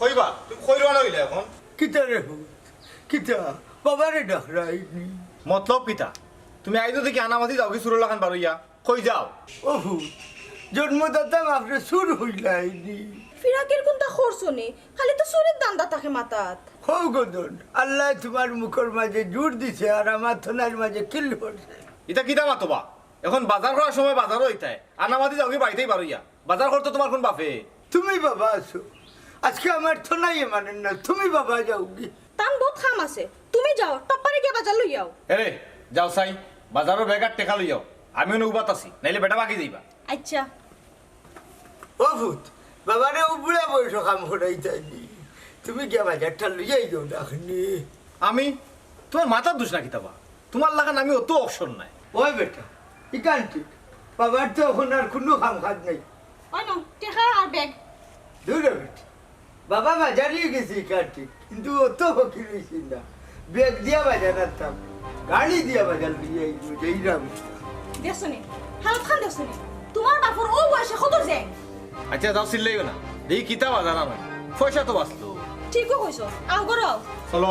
কইবা তুই কইরো না হইলে এখন কিতা রে কিতা বাবারে ডাকরাইনি মতলব কিতা তুমি আইতো দেখি আনামাতি যাও কি সুরলা খান বারইয়া কই যাও ওহু জন্মদাতা আপনি সুর হইলাইনি ফিরাকের কোনটা খরচনে খালি তো সুরের দান্দা থাকে মাথাত হও গদন আল্লাহ তোমার মুখের মাঝে জোর দিছে আর আমার থনার মাঝে কিল করছে এটা কিতা মাতবা এখন বাজার করার সময় বাজারও হইতায় আনামাতি যাও কি বাড়িতেই বারইয়া বাজার করতে তোমার কোন বাপে তুমি বাবা আছো আজকে আমার থনাই মানেন না তুমি বাবা যাও কি তান বহুত খাম আছে তুমি যাও টপ্পারে গিয়ে বাজার লই যাও এরে যাও সাই বাজারও বেগার টেকা লই যাও আমিও নৌবাত আছি নাইলে বেটা বাকি যাইবা আচ্ছা ও ভূত বাবারে উপরে বয়স কাম করাইতাইনি তুমি কে বাজারটা লইয়াই যাও ডাকনি আমি তোমার মাথার দোষ না কিতাবা তোমার লাগান আমি অত অপশন নাই ওই বেটা ইকান ঠিক বাবার তো এখন আর কোনো কাম কাজ নাই ওই নাও টেকা আর ব্যাগ দূরে বেটা বাবা বাজারে গেছি ইকান ঠিক কিন্তু অত ফকির হয়েছি না ব্যাগ দিয়া বাজার আনতাম গাড়ি দিয়া বাজার লইয়াই যাইরাম দেখছনি হালত খান দেখছনি তোমার বাপর ও বয়সে কত যে আচ্ছা যাও চিল্লাইও না দেখি কিতা বাজার আনো পয়সা তো বাঁচলো ঠিকও কইছো আও করো চলো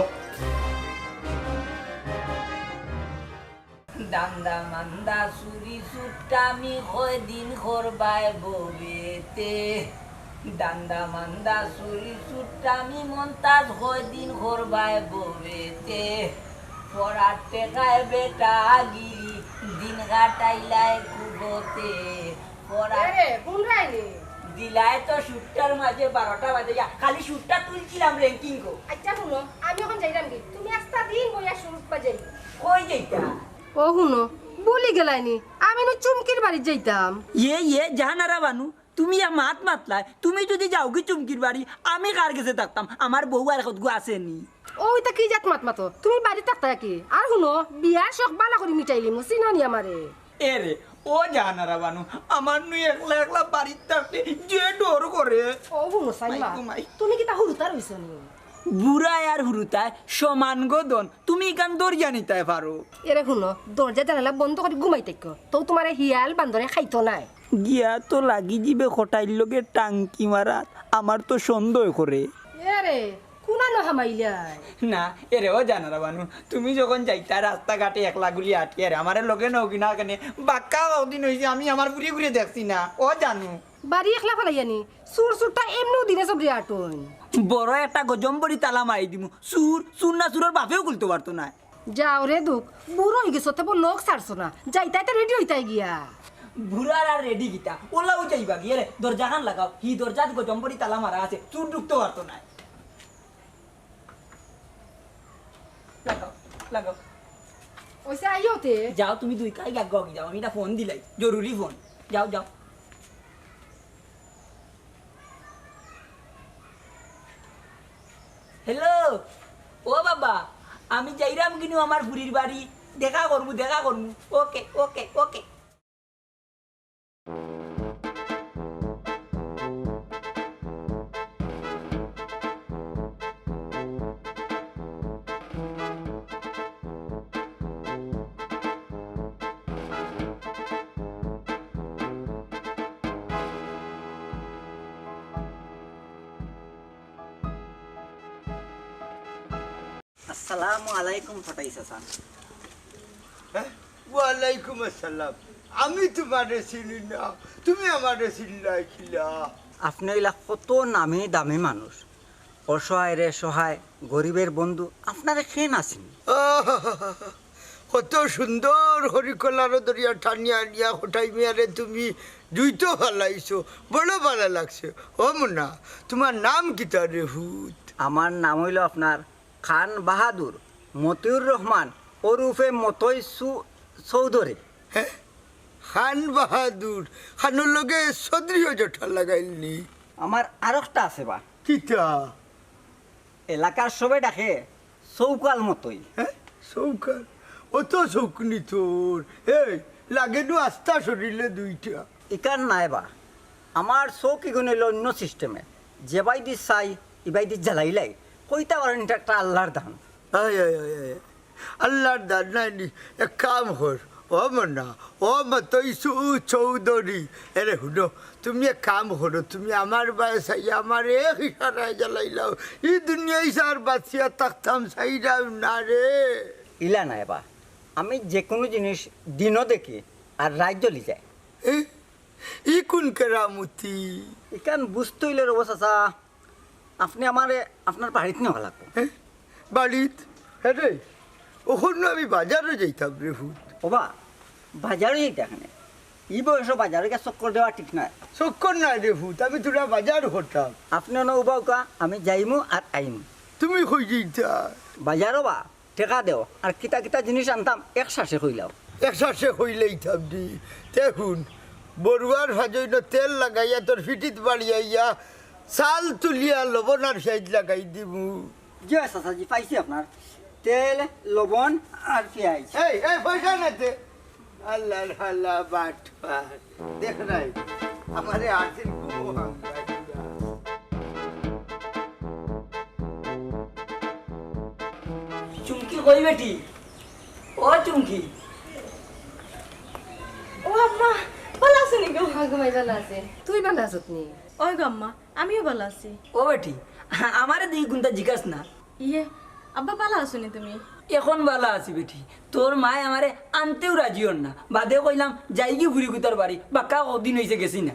দান্দা মান্দা চুরি চুটামি হয় দিন করবায় ববেতে দান্দা মান্দা চুরি চুটামি মন্তাজ হয় দিন করবায় ববেতে পড়ার টেকায় বেটা গিরি দিন কাটাইলাই কুবতে পড়ার কোন রাইনি দিলায় তো শুটটার মাঝে 12টা বাজে যা খালি শুটটা তুলছিলাম র্যাঙ্কিং কো আচ্ছা শুনো আমি এখন যাইরাম কি তুমি আস্তা দিন বইয়া শুরু বাজাই কই যাইতা ও হুনো বলি গেলাইনি আমি নো চুমকির বাড়ি যাইতাম ইয়ে জাহানারা বানু তুমি মাত মাতলাই তুমি যদি যাও কি চুমকির বাড়ি আমি কার কাছে থাকতাম আমার বউ আর কত আসেনি ওইটা কি জাত মাত মাতো তুমি বাড়ি থাকতা কি আর হুনো বিয়ার শখ বালা করে মিটাইলি মু চিনানি আমারে এ রে ও জাহানারা বানু আমার নু একলা একলা বাড়িতে থাকতে যে ডর করে ও হুনো সাইমা মাইকো মাই। তুমি কি তা হুরুতা রইছ নি বুড়ায় আর হুরুতায় সমান গদন তুমি কান দরিয়া নিতে পারো এরে হুনো দরজা জানালা বন্ধ করে ঘুমাই থাক তো তোমারে হিয়াল বান্দরে খাইতো নাই গিয়া তো লাগি যাবে খটাইর লগে টাঙ্কি মারাত আমার তো সন্দেহ করে এরে কোনা ন হামাইলাই না এরে ও জানারা বানু তুমি যখন যাইতা রাস্তাঘাটে একলা গুলি আটকে রে আমার লগে নও কিনা কেন বাক্কা দিন হয়েছে আমি আমার ঘুরে ঘুরে দেখছি না ও জানু বাড়ি একলা ফেলাইয়ানি সুর সুরটা এমনিও দিনে সব রিয়াটন বড় একটা গজম্বরি তালা মারি দিমু সুর না সুরের বাপেও খুলতে পারতো না যাও রে দুঃখ বুড়ো হয়ে গেছো তো লোক ছাড়ছো না যাইতাই তো রেডি হইতাই গিয়া বুড়ার আর রেডি গিতা ওলাও যাইবা গিয়ে রে দরজা খান লাগাও হি দরজাত গজম্বরি তালা মারা আছে চুর ঢুকতে পারতো না লাগাও লাগাও ওইসে আইওতে যাও তুমি দুই কাই গাগ যাও আমি এটা ফোন দিলাই জরুরি ফোন যাও যাও হ্যালো ও বাবা আমি যাইরাম কিনু আমার বুড়ির বাড়ি দেখা করবো ওকে ওকে ওকে আসসালামু আলাইকুম ফটাই সাসান ওয়ালাইকুম আসসালাম আমি তোমারে চিনি না তুমি আমারে চিনলাই খিলা আপনি এলা কত নামে দামে মানুষ অসহায় রে সহায় গরিবের বন্ধু আপনারা খেয়ে নাসেন কত সুন্দর হরিকলার দরিয়া টানিয়া আনিয়া হঠাই মিয়ারে তুমি জুইতো ভালাইছো বড় ভালো লাগছে ও মুন্না তোমার নাম কি তার রে হুত আমার নাম হইল আপনার খান বাহাদুর মতিউর রহমান ওরুফে মতই চৌধুরী হ্যাঁ খান বাহাদুর খানুর লগে সদরিও জঠা লাগাইলনি আমার আরেকটা আছে বা কিতা এলাকার সবাই ডাকে চৌকাল মতই হ্যাঁ সৌকার অত শকুনি তোর এই লাগে নু আস্থা শরীরে দুইটা ইকান নাইবা আমার চোখ ইগুন হইল অন্য সিস্টেমে যে বাইদি চাই ই বাইদি জ্বালাইলাই কইতা পারেন এটা একটা আল্লাহর দান আয় আয় আয় আয় আল্লাহর দান নাইনি এক কাম কর ও মনা ও মতইসু চৌধুরী এরে শুনো তুমি এক কাম করো তুমি আমার বায়ে চাই আমার এক ইশারায় জ্বালাইলাও এই দুনিয়ায় সার বাঁচিয়া থাকতাম চাইলাম না রে ইলা নাইবা আমি যে কোনো জিনিস দিনও দেখি আর রাত জ্বলি যায় এ, ই কোন কেরামতি ইকান বুঝতে হইলে রব চাচা আপনি আমারে আপনার বাড়িত নেওয়া লাগবো বাড়িত হ্যাঁ রে ওখানে আমি বাজারে যাইতাম রে ভূত ওবা বাজারে যেতে এখানে ই বয়স বাজারে গিয়ে চক্কর দেওয়া ঠিক নয় চক্কর নাই রে ভূত আমি তোরা বাজার হতাম আপনি না উবা উকা আমি যাইমু আর আইমু তুমি কই যাইতা বাজারও বা টেকা দেও আর কিতা কিতা জিনিস আনতাম এক শ্বাসে কইলাও একসাথে হইলেই থাকবি দেখুন বড়ুয়ার ভাজইন তেল লাগাইয়া তোর ফিটিত বাড়িয়াইয়া চাল তুলিয়া লবণ আর সাইড লাগাই দিমু জি চাচাজি পাইছি আপনার তেল লবণ আর পেঁয়াজ এই পয়সা নাতে আল্লাহ আল্লাহ বাট দেখ নাই আমারে আর্থিক ঘুমো চুমকি কই বেটি ও চুমকি ও আম্মা ভালো আছে নি গো ঘুমাই ভালো আছে তুই ভালো আছত নি ওই গো আম্মা আমিও ভালো আছি ও বেটি আমারে দুই গুণটা জিজ্ঞাস না ইয়ে আব্বা ভালো আছো নি তুমি এখন ভালো আছি বেটি তোর মায় আমারে আনতেও রাজি হন না বাদে কইলাম যাই কি ঘুরি গুতার বাড়ি বাক্কা কদিন হয়েছে গেছি না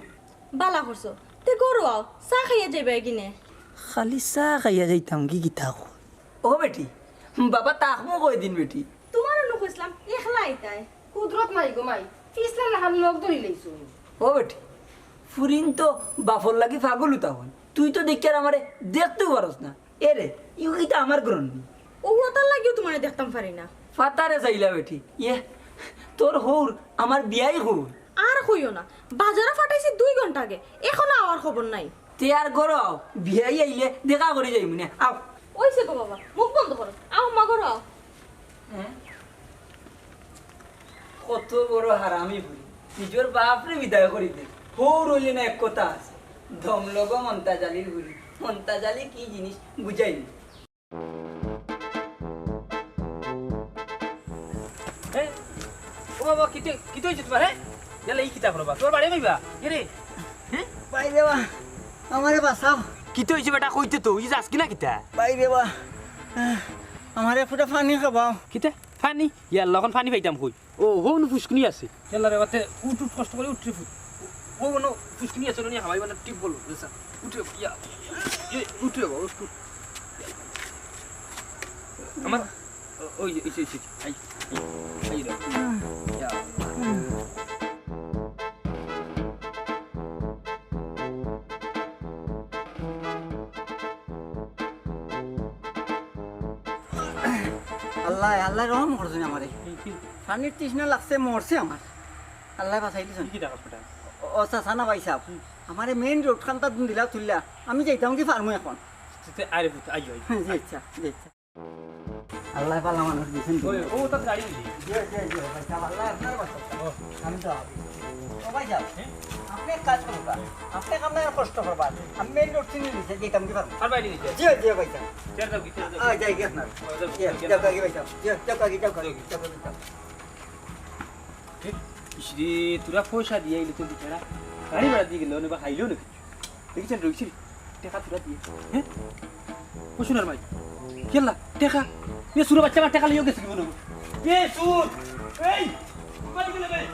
বালা করছো তে গরু আও চা খাইয়া যাইবা কিনে খালি চা খাইয়া যাইতাম কি কিতা ও বেটি বাবা তাকমো কই দিন বেটি তোমারও নুক ইসলাম একলা আইতাই কুদরত নাই গোমাই পিছলা না হাম লোক ধরি লইছো ও বেটি ফুরিন তো বাফর লাগি পাগল উতা হন তুই তো দেখি আর আমারে দেখতেও পারস না এরে ইউ কিতা আমার গ্রহণ ও ওটার লাগিও তোমার দেখতাম পারি না ফাতারে চাইলা বেটি ইয়ে তোর হৌর আমার বিয়াই হৌর আর কইও না বাজারে ফাটাইছি 2 ঘন্টা আগে এখনো আওয়ার খবর নাই তে আর গরো বিয়াই আইলে দেখা করে যাই মনে আও ওইসে গো বাবা মুখ বন্ধ করো আও মা করো আও কত বড় হারামি ভুল নিজের বাপরে বিদায় করি দে হৌর হইলে না এক কথা আছে ধমলগ মন্তা জালির ভুলি মন্তা জালি কি জিনিস বুঝাই ও বাবা কিতে হইছে তোমার হ্যাঁ গেলে এই কিতা করবা তোর বাড়ি কইবা এরে বাইরে বা আমারে বাঁচাও কিতে হইছে বেটা কইতে তো ই যাস কিনা কিতা বাইরে বা আমারে ফুটা পানি খাবাও কিতা ফানি ইয়ার লগন ফানি পাইতাম কই ও হন ফুসকুনি আছে ইয়ালা রে বাতে উঠ কষ্ট করে উঠে ফুট ও ন ফুসকুনি আছে নি হাওয়াই মানে টিপ বল রেসা উঠে ইয়া উঠে গো উঠ আমার ওই এই আই আই রে ইয়া আল্লাহ আল্লাহ রহম করছেন আমারে পানির তৃষ্ণা লাগছে মরছে আমার আল্লাহ বাঁচাই দিছেন কি টাকা ফটা ও চাচা না পাইছা আমারে মেইন রোড খানটা দিলা তুললা আমি যাইতাম কি পারমু এখন আরে ফুট আই আই জি ইচ্ছা জি ইচ্ছা আল্লাহ পালা মানুষ দিছেন ওই ও তো গাড়ি দিলি আল্লাহ আপনার বাঁচাও আমি তো ও ভাই যাও আপনি এক কাজ করবা আপনি কামে কষ্ট করবা আমি মেইন রোড চিনি নিছে যেতাম কি পারমু আর বাইরে দিতে জি জি ভাই যাও চেয়ার দাও কি চেয়ার দাও যাই কি আপনার যাও কাকি ভাই যাও যাও কাকি যাও ইসরে তোরা পয়সা দিয়ে আইলে তো বিচারা গাড়ি ভাড়া দিয়ে গেল না খাইলেও নাকি দেখেছেন রয়েছি টাকা তোরা দিয়ে হ্যাঁ ও শোনার ভাই খেলা টাকা এ সুর বাচ্চা আমার টাকা লিয়ে গেছে কি বলবো এ সুর এই বাড়ি গেলে ভাই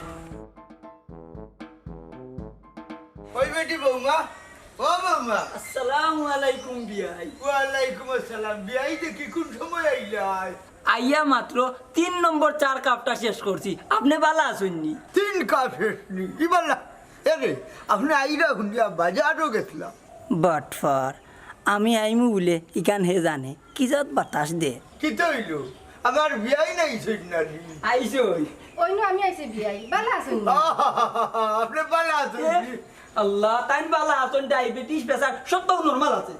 ওই বেটি বৌমা ও বৌমা আসসালামু আলাইকুম বিয়াই ওয়ালাইকুম আসসালাম বিয়াই দেখি কোন সময় আইলাই আইয়া মাত্র 3 নম্বর 4 কাপটা শেষ করছি আপনি ভালো আছেননি 3 কাপ শেষনি ইবাল্লা এরে আপনি আইরা হুন্ডিয়া বাজারও গেছিলাম বাটফার আমি আইমু বলে ইকান হে জানে কি জাত বাতাস দে কি তো হইল আমার বিয়াই নাই সৈন্যারি আইসই ওই নো আমি আইছি বিয়াই ভালো আছেন আপনি ভালো আছেন আল্লাহ তাইন ভালো আছেন ডায়াবেটিস প্রেসার সব তো নরমাল আছে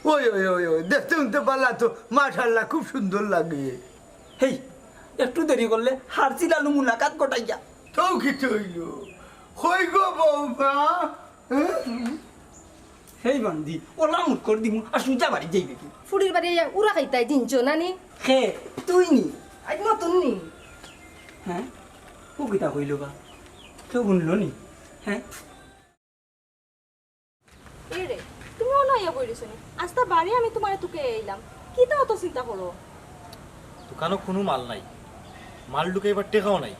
ওই দেখতে শুনতে পারলা তো মাশাল্লাহ খুব সুন্দর লাগে হেই একটু দেরি করলে হারছিল আলু মুলাকাত কটাইয়া তো কিছু হইল হই গো বৌমা সেই বান্ধি ওলা মুট করে দিমু আর সুজা বাড়ি যাই দেখি ফুড়ির বাড়ি উড়া খাইতাই দিনছো নানি খে তুই নি আজ নতুন নি হ্যাঁ ও কিতা কইল বা কেউ শুনলো নি হ্যাঁ এই রে তুমি অনাইয়া বইরিছ নি আস্তা বাড়ি আমি তোমারে তোকে এলাম কি তা অত চিন্তা করো দোকানও কোনো মাল নাই মাল ঢুকাইবার টেকাও নাই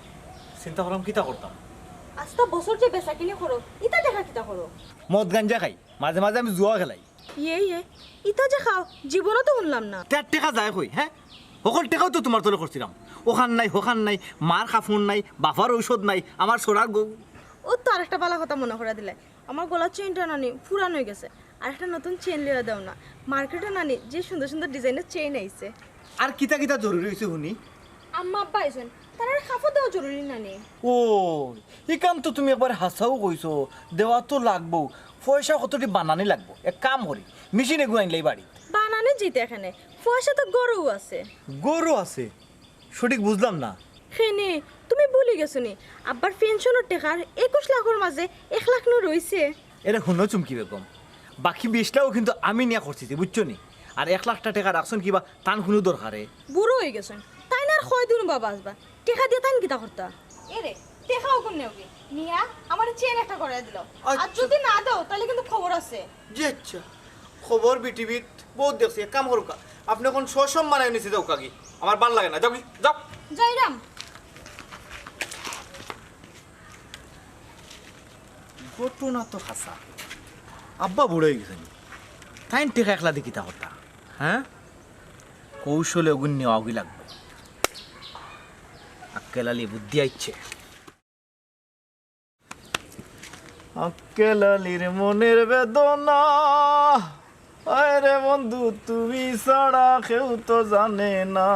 চিন্তা করলাম কিতা করতাম আস্তা বছর যে বেচা কিনে করো ইতা দেখা কিতা করো মদ গাঞ্জা খাই মাঝে মাঝে আমি জুয়া খেলাই ইয়ে ইতা যে খাও জীবনও তো শুনলাম না তার টেকা যায় কই হ্যাঁ সকল টেকাও তো তোমার তলে করছিলাম ওখান নাই মার কাফুন নাই বাফার ঔষধ নাই আমার সোনার ও তো আরেকটা বালা কথা মনে করে দিলে আমার গলার চেইনটা নানি পুরান হয়ে গেছে আর একটা নতুন চেইন লিয়ে দাও না মার্কেটে নানি যে সুন্দর সুন্দর ডিজাইনের চেইন আইছে আর কিতা কিতা জরুরি হয়েছে শুনি আম্মা আব্বা আইছেন তার খাফা দেওয়া জরুরি নানি ও এই কাম তো তুমি একবার হাসাও কইছো দেওয়া তো লাগবো পয়সা কতটি বানানি লাগবো এক কাম করি মেশিনে গুয়াইনলাই বাড়ি বানানে যেতে এখানে পয়সা তো গরু আছে গরু আছে সঠিক বুঝলাম না হেনে তুমি ভুলে গেছো নি আব্বার পেনশনের টাকার 21 লাখের মাঝে 1 লাখ নো রইছে এটা শুনো চুমকি বেগম বাকি 20টাও কিন্তু আমি নিয়ে করছি বুঝছো নি আর 1 লাখ টাকা রাখছেন কিবা তান কোনো দরকারে বুড়ো হয়ে গেছেন তাই না আর কয় দিন বাবা আসবা টাকা দিয়ে তাই কিতা করতা এরে টাকাও কোন নেওগে নিয়া আমার চেন একটা করে দিল আর যদি না দাও তাহলে কিন্তু খবর আছে জি আচ্ছা খবর বিটিভিত বহুত দেখছি এক কাম করুকা আপনি এখন সসম বানাই নিছি যাও কাকি আমার ভাল লাগে না যাও কি যাও জয়রাম ঘটনা তো খাসা আব্বা বুড়ো হয়ে গেছেন তাই টেকা একলা দেখি তা হতা হ্যাঁ কৌশলে ওগুন নেওয়া লাগবে আক্কেলালি বুদ্ধি আইছে আক্কেলালির মনের বেদনা আরে বন্ধু তুমি ছাড়া কেউ তো জানে না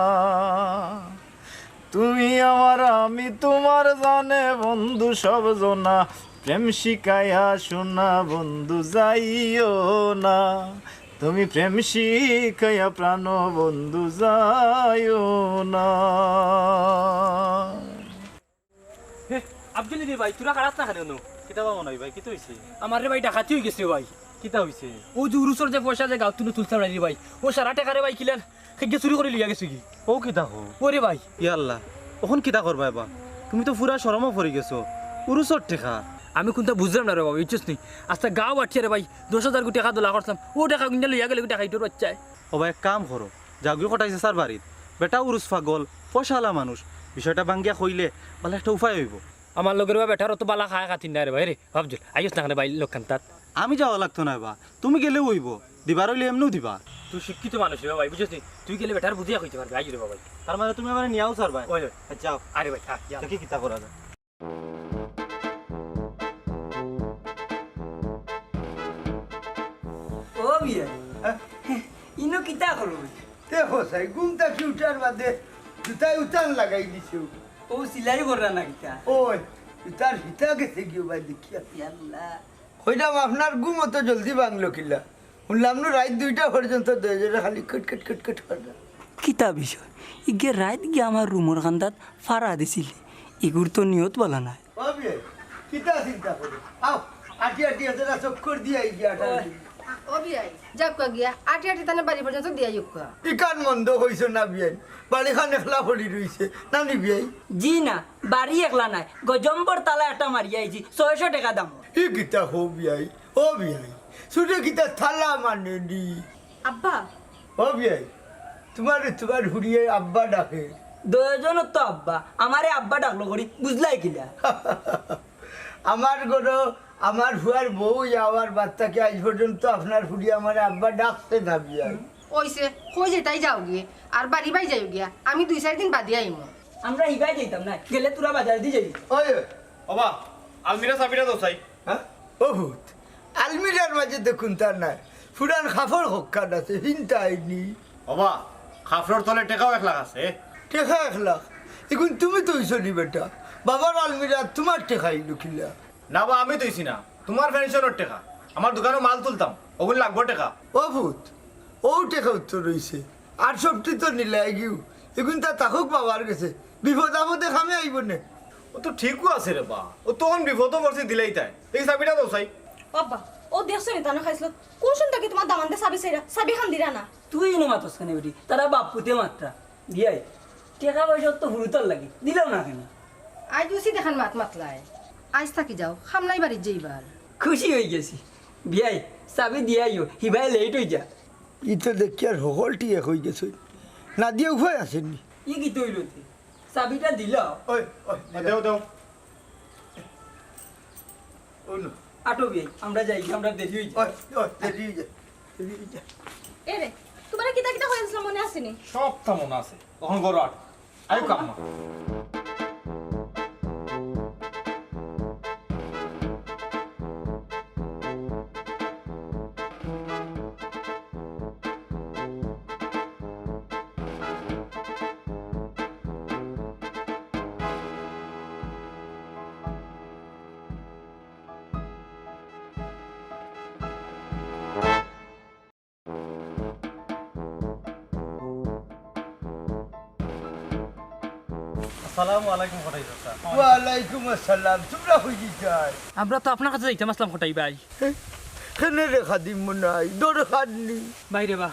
তুমি আমার আমি তোমার জানে বন্ধু সব জনা প্রেম শিখাইয়া শোনা বন্ধু যাইও না তুমি প্রেম শিখাইয়া প্রাণ বন্ধু যাইও না আব্দুল রে ভাই তোরা খারাপ না কেন কিতা পাবো নাই ভাই কিতা হইছে আমার রে ভাই ডাকাতি হয়ে গেছে ভাই কিতা হইছে ও যে উরুসর যে পয়সা যে গাঁত তুলে তুলতাম রে ভাই ও সারা টাকা রে ভাই কিলেন খেগে চুরি করে লিয়া গেছে কি ও কিতা হো ওরে ভাই ইয়াল্লাহ ওখন কিতা করবা এবার তুমি তো পুরা শরমও পড়ে গেছো উরুসর টেকা আমি কোনটা বুঝলাম না রে বাবা ইচ্ছিস নি আস্তে গাঁও বাড়ছে রে ভাই 10,000 কোটি টাকা দোলা করতাম ও টাকা কিনে লিয়া গেলে টাকা ইটোর বাচ্চায় ও ভাই এক কাম করো জাগুই কটাইছে স্যার বাড়িত বেটা উরুস পাগল পয়সাওয়ালা মানুষ বিষয়টা ভাঙ্গিয়া কইলে বলে একটা উপায় হইব আমার লগের বা বেটার অত বালা খায় খাতিন না রে ভাই রে ভাবজল আইস না ভাই লোকখান তাত আমি যাওয়া লাগতো না বা তুমি গেলেও হইব দিবার হইলে এমনিও দিবা তুই শিক্ষিত মানুষ রে ভাই বুঝছিস নি তুই গেলে বেটার বুঝিয়া কইতে পারবি আই রে বাবা তার মানে তুমি আমার নিয়াও স্যার ভাই ওই ওই যাও আরে ভাই থাক দেখি কিতা করা যায় ও বিয়া ইনো কিতা করো দেখো সাই ঘুমটা কি উঠার বাদে জুতায় উতান লাগাই দিছে ও সিলাই কররা না কিতা ওই তার হিতা গেছে গিয়ে ভাই দেখিয়া ইয়াল্লাহ কইলাম আপনার ঘুম অত জলদি ভাঙলো কিলা শুনলাম না রাত 2টা পর্যন্ত দরজাটা খালি কট কট কট কট করে কিতা বিষয় ইগে রাত গিয়ে আমার রুমর কান্দাত ফাড়া দিছিলে ইগুর তো নিয়ত বলা নাই ভাবি কিতা চিন্তা করে আও আটি আটি হাজার চক্কর দিয়ে আই গিয়া ও বিয়াই যাক গিয়া আটি আটি তানে বাড়ি পর্যন্ত দিয়া যুক ইকান মন্দ হইছে না বিয়াই বাড়িখান একলা পড়ি রইছে নানি বিয়াই জি না বাড়ি একলা নাই গজম্বর তালা একটা মারিয়া আইছি 600 টাকা দাম ই কিতা হো বিয়াই ও বিয়াই সুরে কিতা থালা মানে নি আব্বা ও বিয়াই তোমার হুড়িয়ে আব্বা ডাকে দুজন তো আব্বা আমারে আব্বা ডাকলো করি বুঝলাই কিলা আমার গরো আমার হুয়ার বউ আমার বাচ্চাকে আজ পর্যন্ত আপনার হুড়ি আমার আব্বা ডাকতে না বিয়াই ওইছে কই যেতাই যাও গিয়ে আর বাড়ি বাই যাই গিয়া আমি 2-4 দিন বাদে আইমু আমরা ইবাই যাইতাম না গেলে তোরা বাজার দিয়ে যাবি ওই ওবা আলমিরা চাবিটা দাও চাই হ্যাঁ বহুত আলমিরার মাঝে দেখুন তার নাই ফুরান খাফর হকান আছে হিনতা আইনি ওবা খাফরর তলে টেকাও 1 লাখ আছে টেকা 1 লাখ এখন তুমি তো হইছো নি বেটা বাবার আলমিরা তোমার টেকাই লুকিলা না বা আমি তৈছি না তোমার পেনশনের টেকা আমার দোকানে মাল তুলতাম ওগুলো লাগবো টেকা ও ভূত ও টেকা উত্তর রইছে আর সবটি তো নিলাই গিউ এখন তা তাকুক বাবার গেছে বিপদ আপদে খামে আইব নে ও তো ঠিকও আছে রে বা ও তখন বিপদও করছে দিলেই তাই দেখি চাবিটা দাও চাই বাবা ও দেখছো নি তানো খাইছিল কোন শুনটা কি তোমার দামান দে সাবি সেরা সাবি খান দিরা না তুই নো মাতস কেন বেটি তারা বাপুতে মাত্রা বিয়াই টাকা পয়সা তো হুরুতার লাগি দিলাম না কেন আজ উসি দেখান মাত মাতলাই আজ থাকি যাও খামলাই বাড়ির যাইবার খুশি হয়ে গেছি বিয়াই চাবি দিয়াইও হিবাই লেট হয়ে যা ই তো দেখি আর হকলটি এক হয়ে গেছে না দিয়ে উভয় আসেননি ই কি তৈল চাবিটা দিল ওই ওই দেও দেও ওই না আটো বিয়াই আমরা যাই আমরা দেরি হয়ে ওই যাই ওই দেরি যা দেরি যা এ রে তোমার কিতা কিতা হয়েছিল মনে আসেনি সবটা মনে আছে তখন গরু আট আয়ু কাম্মা আসসালামু আলাইকুম ফটাই চাচা ওয়ালাইকুম আসসালাম তোমরা হয়ে যায় আমরা তো আপনার কাছে যাইতাম আসলাম হঠাই ভাই কেনে রেখা দিম নাই দরকার নেই বাইরে বা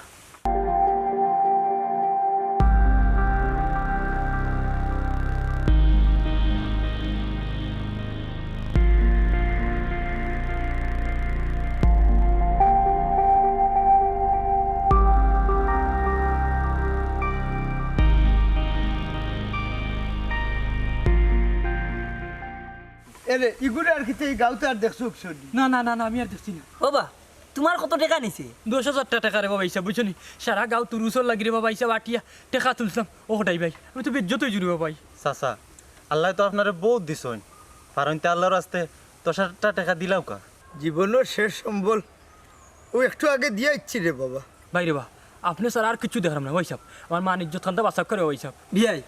এরে ইগুড়ে আর কিতে এই গাঁওতে আর দেখছো শুনি না না না না আমি আর দেখছি না বাবা তোমার কত টাকা নিছে 10,000 টাকা রে বাবা হিসাব বুঝছো নি সারা গাঁও তুরুসর লাগি রে বাবা হিসাব আটিয়া টাকা তুলছিলাম ও হঠাই ভাই আমি তো বেজ্জতই জুড়ি ভাই চাচা আল্লাহ তো আপনারে বহুত দিছইন পারইতে আল্লাহর রাস্তে 10,000 টাকা দিলাও কা জীবনের শেষ সম্বল ও একটু আগে দিয়ে ইচ্ছি রে বাবা বাইরে বা আপনি স্যার আর কিছু দেখালাম না ওইসব আমার মান ইজ্জত খানটা বাসাব করে ওইসব বিয়াই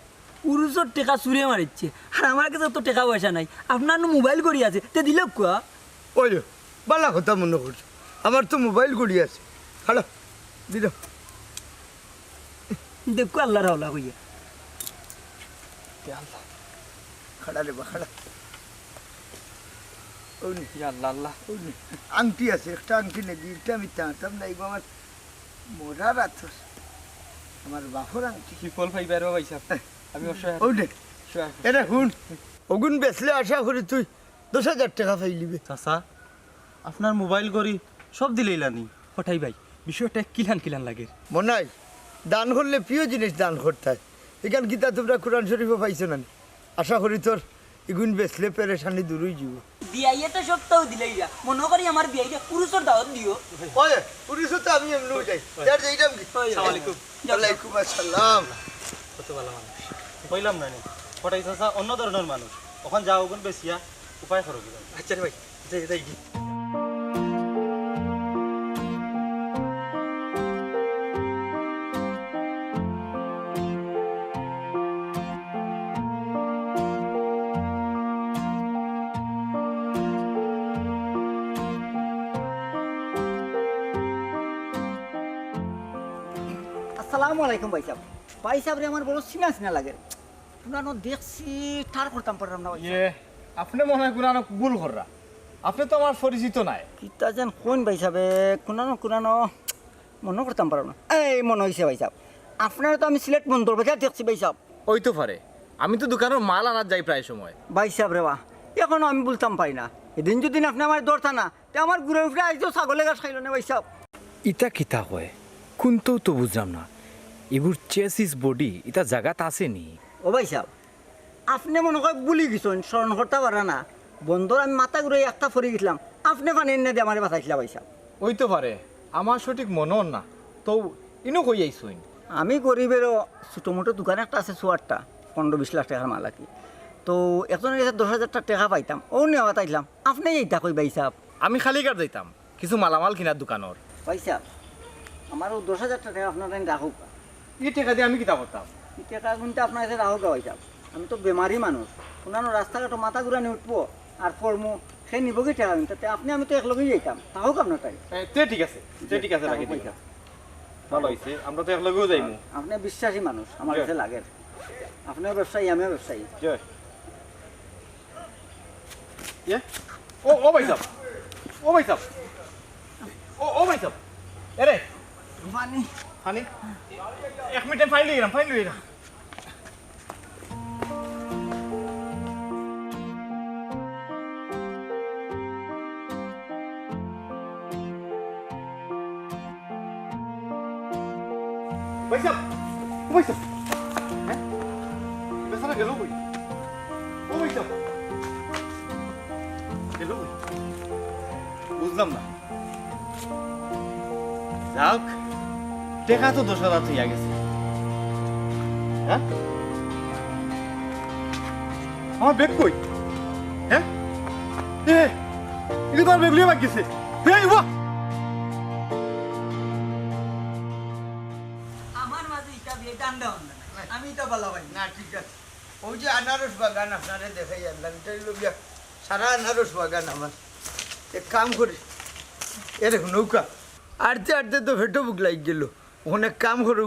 উরুসর টাকা চুরে মারিচ্ছে আর আমার কাছে তো টাকা পয়সা নাই আপনার মোবাইল করি আছে তে দিল কুয়া ওই বালা কথা মনে করছো আমার তো মোবাইল গড়ি আছে হ্যালো দিল দেখো আল্লাহর হাওলা কইয়া খাড়া রে বা খাড়া ওই নে, আল্লাহ আল্লাহ ওই নে। আংটি আছে একটা আংটি নেই একটা আমি টাঁতাম না এগুলো আমার মোরা রাত আমার বাপর আংটি কি ফল ভাই বাইরে বাবা হিসাব আমি অসহায় ওই নে এটা শুন অগুন বেচলে আশা করি তুই 10,000 টাকা পাইলিবে চাচা আপনার মোবাইল গড়ি সব দিলেইলানি হঠাই ভাই বিষয়টা কিলান কিলান লাগে মনাই দান করলে প্রিয় জিনিস দান করতে হয় এখান গীতা তোমরা কোরআন শরীফও পাইছো না আশা করি তোর এগুন বেচলে পেরেশানি দূরই যাব বিয়াইয়ে তো সপ্তাহ দিলেই যা মনে করি আমার বিয়াইকে পুরুষের দাওয়াত দিও ওই পুলিশ তো আমি এমনি যাই যার যাইতাম কি আসসালামু আলাইকুম। ওয়ালাইকুম আসসালাম কত ভালো মানুষ কইলাম না ফটাই চাচা অন্য ধরনের মানুষ ওখান যাও গুণ বেশিয়া উপায় করো কিনা আচ্ছা রে ভাই যাই যাই আসসালামু আলাইকুম ভাই সাহেব ভাই সাহেব রে আমার বড় চিনা চিনা লাগে পুরানো দেখছি ঠার করতাম পারলাম না ভাই ইয়ে আপনি মনে হয় কোনো ভুল কররা আপনি তো আমার পরিচিত নাই কিতা যেন কোন ভাই সাহেব কুনানো মনে করতাম পারলাম না এই মনে হয়েছে ভাই সাহেব আপনারা তো আমি সিলেট বন্দর বাজার দেখছি ভাই সাহেব ওই তো পারে আমি তো দোকানের মাল আনার যাই প্রায় সময় ভাই সাহেব রে বা এখনো আমি বলতাম পাই না এদিন যদি আপনি আমার দরতা না তে আমার ঘুরে উঠে আইজো ছাগলে গাছ খাইল না ভাই সাহেব ইটা কিতা হয় কোনটাও তো বুঝলাম না এগুর চেসিস বডি ইটা জায়গাত আসেনি ও ভাই সাহেব আপনি মনে হয় বুলি গেছেন স্মরণ করতে পারা না বন্দর আমি মাথা ঘুরে একটা ফরি গেছিলাম আপনি পানি এনে দিয়ে আমার বাঁচাইছিলাম ভাই সাহেব ওই তো পারে আমার সঠিক মনে না তো ইনো কই আইসুন আমি গরিবেরও ছোটো মোটো দোকান একটা আছে সোয়ারটা 15-20 লাখ টাকার মাল আর কি তো একজনের কাছে 10,000 টাকা পাইতাম ও নেওয়া তাইলাম আপনি এইটা কই ভাই সাহেব আমি খালি কার যাইতাম কিছু মালামাল কিনার দোকানের ভাই সাহেব আমারও 10,000 টাকা আপনার টাইম রাখুক এই টাকা দিয়ে আমি কিতা করতাম এই টাকা কিন্তু আপনার কাছে রাখুক ভাই সাহেব আমি তো বেমারি মানুষ কোনানো রাস্তাঘাটও মাথা ঘুরানি উঠবো আর পড়মো সে নিব কি টাকা তাতে আপনি আমি তো একলগেই যাইতাম তাহলে আপনার টাইম তে ঠিক আছে রাখি দিই ভালো হইছে আমরা তো একলগেও যাইমু আপনি বিশ্বাসী মানুষ আমার কাছে লাগে আপনার ব্যবসায়ী আমিও ব্যবসায়ী জয় ये ओ भाई साहब ओ भाई साहब ओ भाई साहब अरे মানে हानी एक मिनट फाइन लिएगा भाई साहब हैं बेचारा गेलो कोई ओ भाई साहब गेलो कोई বুঝলাম না যাক টেকা তো 10,000 হইয়া গেছে হ্যাঁ আমার ব্যাগ কই হ্যাঁ এটা তো আর ব্যাগ লিয়ে বাকি গেছে এই বাহ আমার মাঝে হিসাব এই ডান্ডা আমি তো বলা ভাই না ঠিক আছে ওই যে আনারস বাগান আপনারে দেখাই আনলাম এটা হইল গিয়া সারা আনারস বাগান আমার এক কাম করি এ দেখুন নৌকা আড়তে আড়তে তো ভেটো বুক লাগ গেল ওখানে এক কাম করো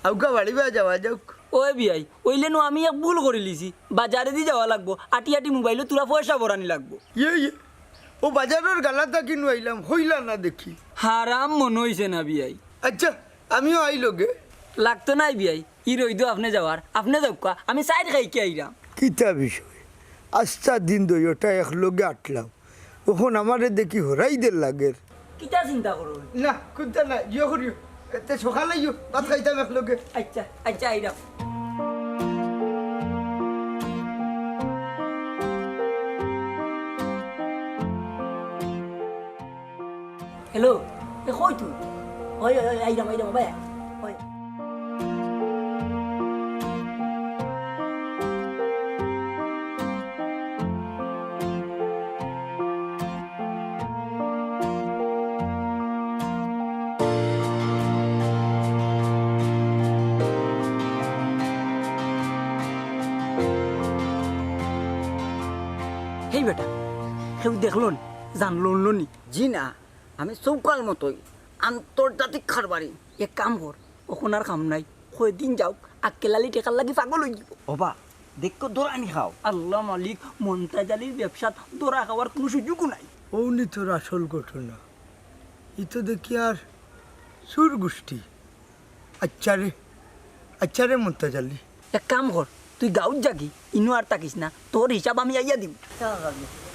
আউকা বাড়ি বা যাওয়া যাওক ওই বিয়াই ওইলে নো আমি এক ভুল করে লিছি বাজারে দি যাওয়া লাগবো আটি আটি মোবাইলে তোরা পয়সা ভরানি লাগবো ইয়ে ও বাজারের গালাটা কিনু আইলাম হইলা না দেখি হারাম মনে হইছে না বিয়াই আচ্ছা আমিও আইলোগে লাগতো নাই বিয়াই ই রইদো আপনি যাওয়ার আপনি যাওকা আমি সাইড খাইকে আইরাম কিতা বিষয় আস্তা দিন দই ওটা একলগে আটলাম ওখন আমারে দেখি হরাইদের লাগের কিটা চিন্তা করো না কুন্তা না জিও করিও এতে সকালে ইউ ভাত খাইতাম একলগে আচ্ছা আচ্ছা আইরাম হ্যালো এ কই তুই ওই আইরাম ভাই ওই হেই বেটা কেউ দেখলো নি জানলো নি জি না আমি চৌকাল মতোই আন্তর্জাতিক খারবারি এক কাম কর ওখন আর কাম নাই কয়দিন যাও আক্কেলালি টেকার লাগি পাগল হয়ে যাব ওবা দেখো দৌড়ানি খাও আল্লাহ মালিক মন্তাজালির ব্যবসাত দৌড়া খাওয়ার কোনো সুযোগও নাই ওনি তোর আসল ঘটনা ই তো দেখি আর সুর গোষ্ঠী আচ্ছা রে মন্তাজালি এক কাম কর তুই গাঁত যাকি ইনো আর তাকিস না তোর হিসাব আমি আইয়া দিব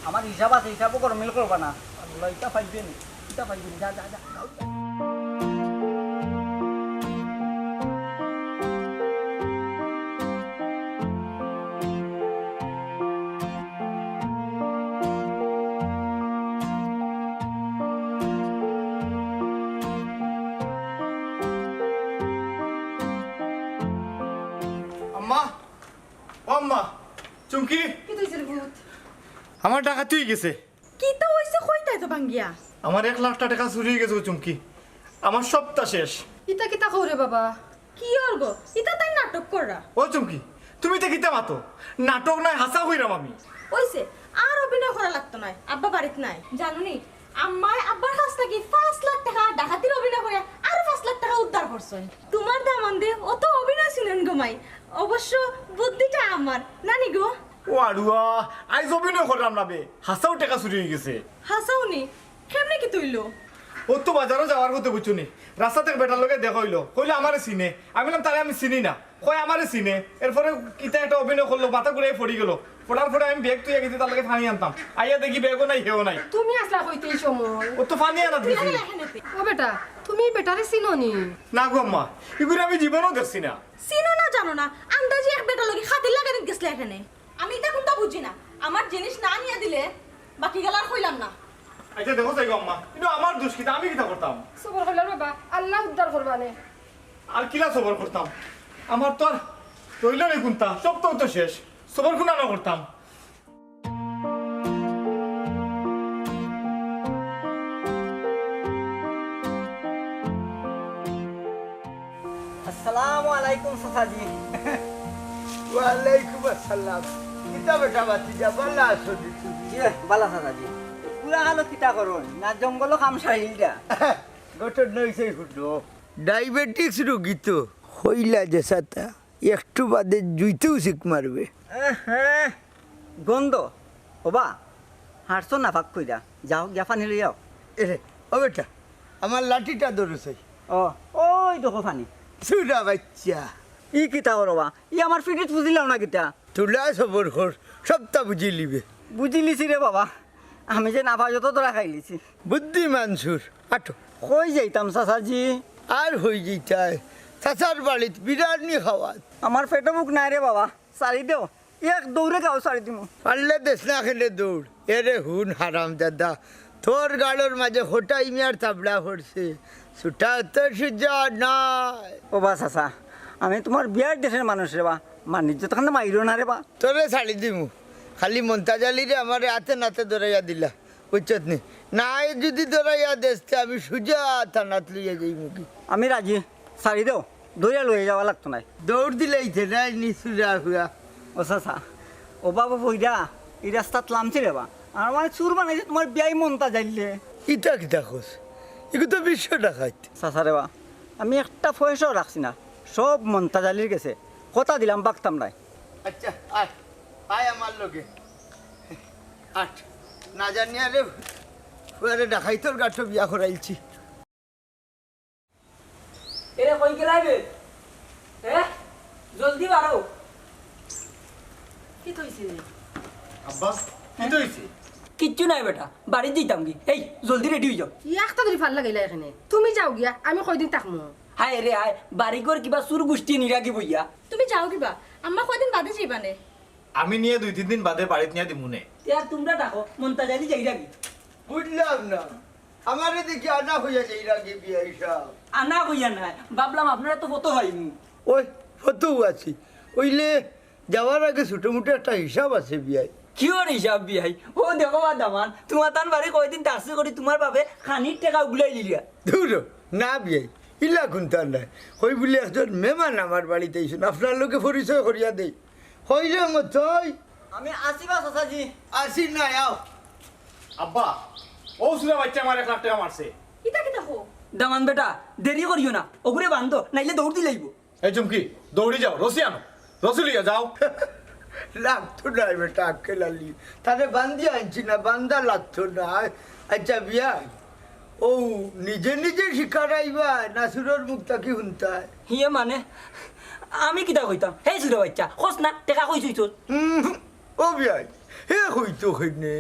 আমার হিসাব আছে হিসাবও করো মিল করবা না আল্লাহ এটা পাইবেন যা গাঁত যা। আম্মা ও আম্মা চুমকি কি তুইছে ভূত আমার টাকা তুই গেছে কি তো হইছে কইতাই তো ভাঙ্গিয়া আমার 1,00,000 টাকা চুরি হয়ে গেছে চুমকি আমার সপ্তাহ শেষ ইতা কিতা করে বাবা কি আর গো ইতা তাই নাটক করা ও চুমকি তুমি তো কিতা মাতো নাটক নাই হাসা হইরাম আমি হইছে আর অভিনয় করা লাগতো না আব্বা বাড়িতে নাই জানুনি আম্মাই আব্বার কাছ থেকে 5 লাখ টাকা ডাকাতির অভিনয় করে আর 5 লাখ টাকা উদ্ধার করছেন তোমার দামান দিয়ে অত অভিনয় শুনেন গো মাই অবশ্য বুদ্ধিটা আমার নানি গো ও আড়ুয়া আইজ অভিনয় করলাম না বে হাসাও টাকা চুরি হয়ে গেছে হাসাওনি কেমনে কি তুইলো ও তো বাজারও যাওয়ার কথা বুঝছো নি রাস্তা থেকে বেটার লোকে দেখা হইলো কইলো আমারে চিনে আমি বললাম তারে আমি চিনি না কয় আমারে চিনে এরপরে কিতা একটা অভিনয় করলো মাথা ঘুরে পড়ি গেল পড়ার পরে আমি ব্যাগ তুই গেছি তার লগে ফানি আনতাম আইয়া দেখি ব্যাগও নাই হেও নাই তুমি আসলা কইতে এই সময় ও তো ফানি আনা দিছি ও বেটা তুমি বেটারে চিনোনি না গো আম্মা এগুলো আমি জীবনও দেখছি না চিনো না জানো না আন্দাজি এক বেটা লগি খাতির লাগাই গেছলে এখানে আমি এটা কোনটা বুঝি না আমার জিনিস না নিয়ে দিলে বাকি গেলার কইলাম না আচ্ছা দেখো তাই গো আম্মা কিন্তু আমার দোষ কিতা আমি কিতা করতাম সবর হইলার বাবা আল্লাহ উদ্ধার করবানে আর কিলা সবর করতাম আমার তো আর রইল নেই কোনটা সব তো শেষ সবর কোনা না করতাম আসসালামু আলাইকুম চাচাজি ওয়ালাইকুম আসসালাম কিতা বেটা বাতিজা বালা আছো দিছু জি বালা চাচাজি পুরা হালো কিতা করুন না জঙ্গল কাম সারিলটা গঠন নইছে হুটো ডায়াবেটিক্স রোগী তো হইলা যেসাতা একটু বাদে জুইতেও শিক মারবে। গন্ধ ওবা হাঁটছো না ভাগ কইরা যাও গিয়া পানি লই যাও। এরে ও বেটা আমার লাঠিটা ধরেছে। ও ওই দেখো পানি। সুরা বাচ্চা ই কিতা করবা ই আমার ফিটিত বুঝিলাম না কিতা। তুলা সবর ঘর সবটা বুঝি লিবে। বুঝি লিছি রে বাবা আমি যে না পাই যত তোরা খাই লিছি। বুদ্ধিমান সুর আটো কই যাইতাম চাচাজি। আর হয়ে যেটায় চাচার বাড়িত বিরিয়ানি খাওয়াত। আমার পেটে বুক নাই রে বাবা সারি দেও এক দৌড়ে গাও সারি দিমু। পারলে দেশ না খেলে দৌড়। এরে হুন হারাম দাদা তোর গাড়োর মাঝে হোটাই মিয়ার তাবড়া পড়ছে সুটা তো সুজা নাই। ও বা চাচা আমি তোমার বিয়ার দেশের মানুষ রে বা মানিজ্য তখন মাইরো না রে বা। তোরে ছাড়ি দিমু খালি মন্তাজালিরে আমার হাতে নাতে দৌড়াইয়া দিলা বুঝছত নি নাই যদি দৌড়াইয়া দেশতে আমি সুজা থানাত লইয়া যাই মুখি। আমি রাজি সারি দেও দৌড়ে লয়ে যাওয়া লাগতো নাই। দৌড় দিলেইছে নাই নি সুজা হুয়া। ও চাচা ও বাবা বইরা এই রাস্তাত লামছি রে বা আর মানে চুর বানাইছে তোমার বিয়াই মনটা যাইলে। ইটা কিটা খোঁজ এগুলো তো বিশ্ব ডাকাত। চাচা রে বা আমি একটা পয়সাও রাখছি না সব মনটা জালির গেছে কথা দিলাম বাগতাম নাই। আচ্ছা আট আয় আমার লোকে আট না জানি আরে ফুয়ারে ডাকাই তোর গাছ বিয়া করাইছি। এরে কই গেলাইবে হ্যাঁ জলদি বাড়ো। কি তৈছে আব্বা কি হইছে? কিচ্ছু নাই বেটা বাড়ি দিতাম কি এই জলদি রেডি হয়ে যাও। একটা ধরে ভাল লাগাইলা এখানে তুমি যাও গিয়া আমি কয়দিন থাকমু। হায় রে হায় বাড়ি ঘর কিবা সুর গোষ্ঠী নিরাগি বইয়া। তুমি যাও কিবা আম্মা কয়দিন বাদে যাইবানে। আমি নিয়ে 2-3 দিন বাদে বাড়িতে নিয়ে দিমুনে। ইয়ার তোমরা ডাকো মন্তাজালি যাই রাগি। বুঝলাম না আমারে দেখি আনা হইয়া যাই রাগে বিয়া হিসাব। আনা কইয়া নাই ভাবলাম আপনারা তো কত হয়নি। ওই ফতও আছি ওইলে যাওয়ার আগে ছোট মোটো একটা হিসাব আছে বিয়ায়। কি ওর হিসাব বিয়াই ও দেখো বা দামান তোমার তান বাড়ি কয়দিন টার্সে করি তোমার বাপে খানির টাকা উগলাই লিলিয়া। দূর না বিয়াই ইলা খুনতার নাই হই বলে একজন মেহমান আমার বাড়িতে আইসুন আপনার লোকে পরিচয় করিয়া দেই হইলে মতই আমি আসিবা চাচাজি। আসি না আও। আব্বা ও সুরা বাচ্চা আমার 1 লাখ টাকা মারছে। ইতা কিতা হো দামান বেটা দেরি করিও না ওগুরে বান্ধো নাইলে দৌড় দিলাইব। এই চুমকি দৌড়ি যাও রসি আনো রসি লিয়া যাও। লাগতো না বেটা আক্কেল আলি তাহলে বান্দি আনছি না বান্দা লাগতো না। আচ্ছা বিয়া ও নিজে নিজে শিকার আইবা নাসুরের মুখটা কি শুনতায়। হিয়ে মানে আমি কিতা কইতাম হেই সুরে বাচ্চা খস না টাকা কইছই তোর। ও বিয়াই হে হইতো হইনে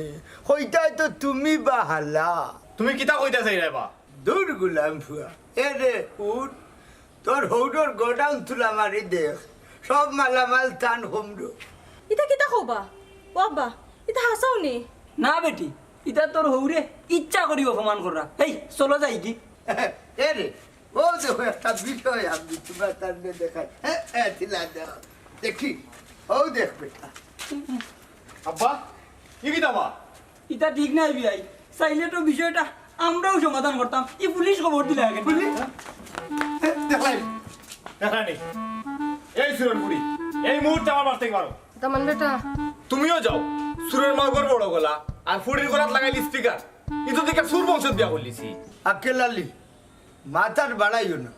হইতাই তো তুমি বাহালা। তুমি কিতা কইতা চাই রে বা? দূর গুলাম ফুয়া এ রে উঠ তোর হৌডর গোডাউন তুলা মারি দেখ সব মালামাল টান হোমডো। ইতা কিতা হবা ও আব্বা ইতা হাসাও নি। না বেটি ইতা তোর হৌরে ইচ্ছা করি অপমান করা। এই চলো যাই কি এ রে ও দেখো একটা বিষয় আমি তোমার তার দেখাই হ্যাঁ তিলা দেখ দেখি ও দেখ বেটা। আব্বা কি কিতা বা? ইতা ঠিক নাই বিয়াই চাইলে তো বিষয়টা আমরাও সমাধান করতাম ই পুলিশ খবর দিলে আগে। দেখাই দেখানি এই সুরের বুড়ি এই মুহূর্তে আমার বাড়ি থেকে মারো। তামান বেটা তুমিও যাও সুরের মাগর বড় গলা আর ফুড়ির গলাত লাগাইলি স্পিকার ইতো দেখে সুর বংশ বিয়া করলিছি। আক্কেল আলি মাথার বাড়াইও না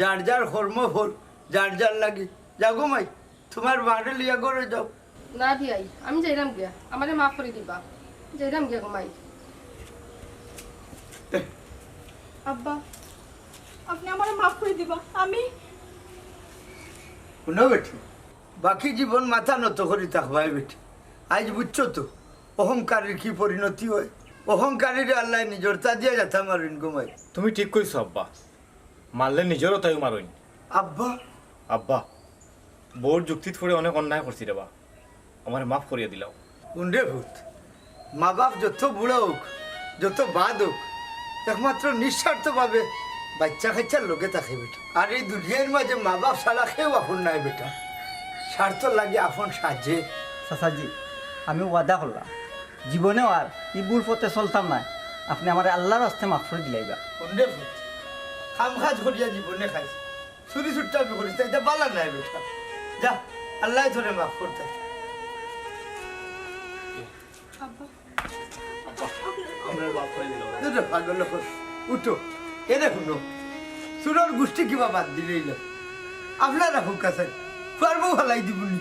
যার যার কর্মফল যার যার লাগে যাগো মাই তোমার বাড়ি লিয়া করে যাও। না বিয়াই আমি যাইরাম গিয়া আমারে মাফ করে দিবা যাইরাম গিয়া ঘুমাই। আব্বা আপনি আমারে মাফ করে দিবা আমি শুনো বেটি বাকি জীবন মাথা নত করে থাকবাই বেটি আজ বুঝছো তো অহংকারের কি পরিণতি হয়। অহংকারীর আল্লাহ নিজর তা দিয়া যাতা মারিন গোমাই। তুমি ঠিক কইছো আব্বা মারলে নিজেরও তাই মারইন। আব্বা আব্বা বোর যুক্তিত পড়ে অনেক অন্যায় করছি রে বা আমার মাফ করিয়ে দিলাও। উন্ডে ভূত মা বাপ যত বুড়া হোক যত বাদ হোক একমাত্র নিঃস্বার্থভাবে বাচ্চা কাচ্চার লোকে থাকে বেটা। আর এই দুনিয়ার মাঝে মা বাপ ছাড়া কেউ আপন নাই বেটা স্বার্থ লাগে আপন সাহায্যে। চাচাজি আমি ওয়াদা করলাম জীবনেও আর ই বুড় পথে চলতাম না। আপনি আমার আল্লাহর রাস্তে মাফ করে দিলাইবা। উন্ডে ভূত খাম খাজ করিয়া জীবনে খাইছে চুরি ছুট্টা করিস তাই বালা নাই বেটা যা আল্লাহ ধরে মাফ করতে। পাগল উঠো এ দেখুন সুরের গোষ্ঠী কিবা বাদ দিলেই আপনারা হুক আছেন পারবো ফেলাই দিবনি